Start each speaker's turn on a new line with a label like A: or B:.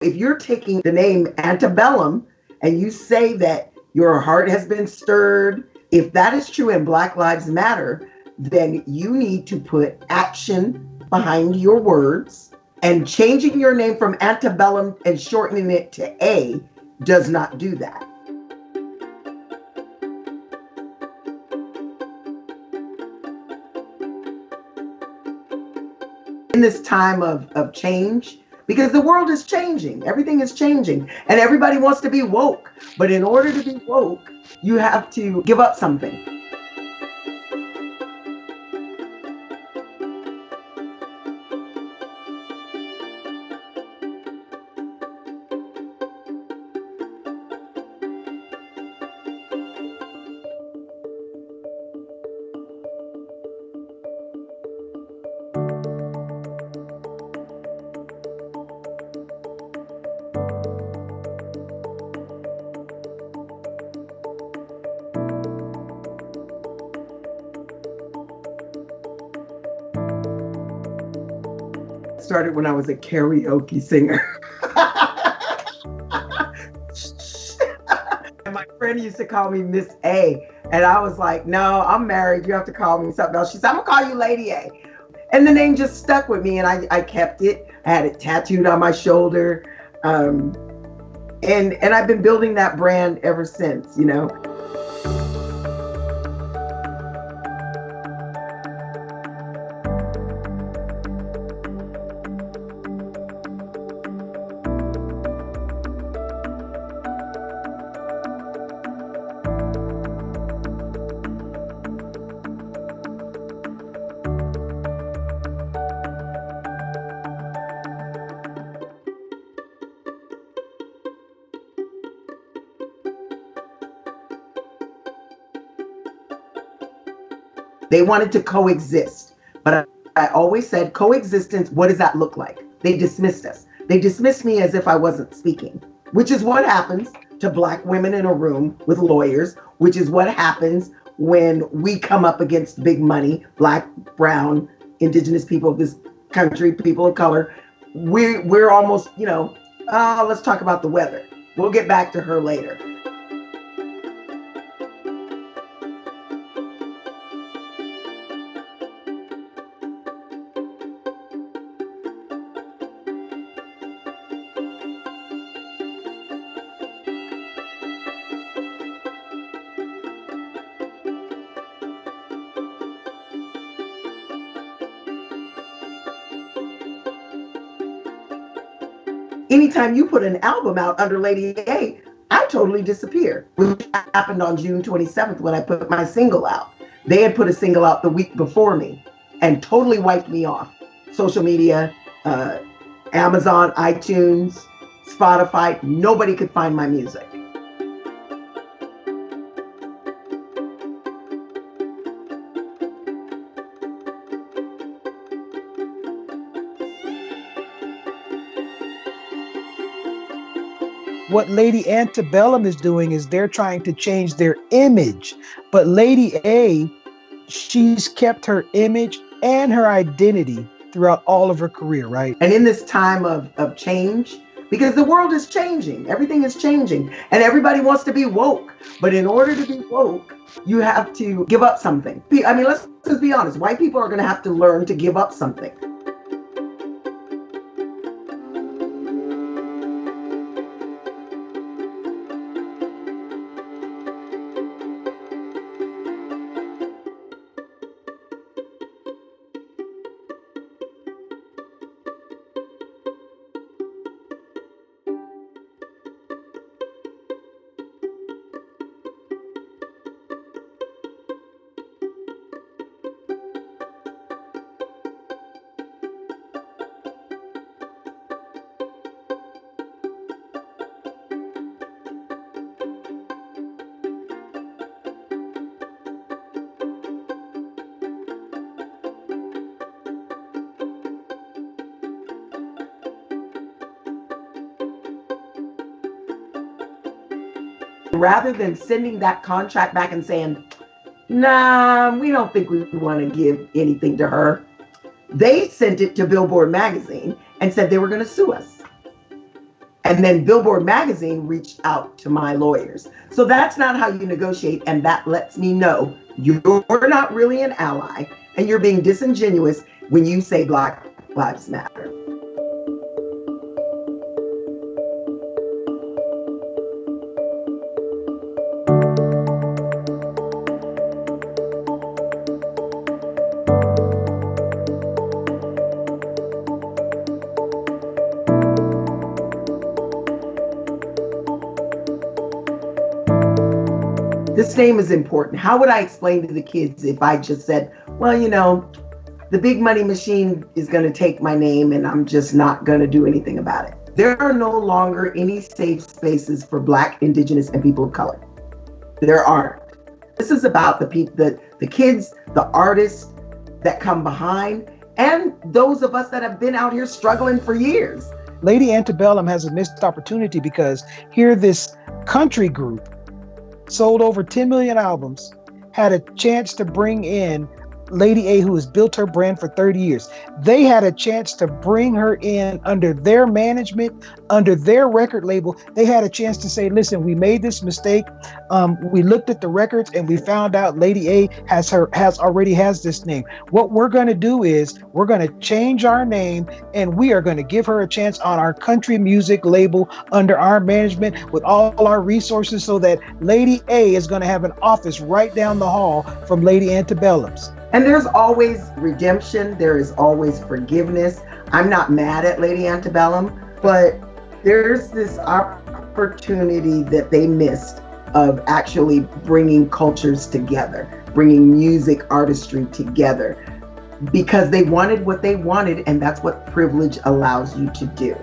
A: If you're taking the name Antebellum and you say that your heart has been stirred, if that is true and Black Lives Matter, then you need to put action behind your words. And changing your name from Antebellum and shortening it to A does not do that. In this time of change, because the world is changing, everything is changing, and everybody wants to be woke. But in order to be woke, you have to give up something. Started when I was a karaoke singer. And my friend used to call me Miss A. And I was like, no, I'm married. You have to call me something else. She said, I'm going to call you Lady A. And the name just stuck with me, and I kept it. I had it tattooed on my shoulder. And I've been building that brand ever since, you know. They wanted to coexist. But I always said, coexistence, what does that look like? They dismissed us. They dismissed me as if I wasn't speaking, which is what happens to Black women in a room with lawyers, which is what happens when we come up against big money, Black, brown, indigenous people of this country, people of color. We're almost, let's talk about the weather. We'll get back to her later. Anytime you put an album out under Lady A, I totally disappear, which happened on June 27th when I put my single out. They had put a single out the week before me and totally wiped me off. Social media, Amazon, iTunes, Spotify, nobody could find my music.
B: What Lady Antebellum is doing is they're trying to change their image. But Lady A, she's kept her image and her identity throughout all of her career, right?
A: And in this time of change, because the world is changing, everything is changing, and everybody wants to be woke. But in order to be woke, you have to give up something. I mean, let's just be honest. White people are going to have to learn to give up something. Rather than sending that contract back and saying, nah, we don't think we want to give anything to her, they sent it to Billboard magazine and said they were going to sue us. And then Billboard magazine reached out to my lawyers. So that's not how you negotiate. And that lets me know you're not really an ally and you're being disingenuous when you say Black Lives Matter. This name is important. How would I explain to the kids if I just said, well, the big money machine is going to take my name and I'm just not going to do anything about it? There are no longer any safe spaces for Black, Indigenous, and people of color. There aren't. This is about the kids, the artists that come behind, and those of us that have been out here struggling for years.
B: Lady Antebellum has a missed opportunity because here this country group sold over 10 million albums, had a chance to bring in Lady A, who has built her brand for 30 years. They had a chance to bring her in under their management, under their record label. They had a chance to say, listen, we made this mistake. We looked at the records and we found out Lady A already has this name. What we're going to do is we're going to change our name and we are going to give her a chance on our country music label under our management with all our resources so that Lady A is going to have an office right down the hall from Lady Antebellum's.
A: And there's always redemption. There is always forgiveness. I'm not mad at Lady Antebellum, but there's this opportunity that they missed of actually bringing cultures together, bringing music artistry together, because they wanted what they wanted, and that's what privilege allows you to do.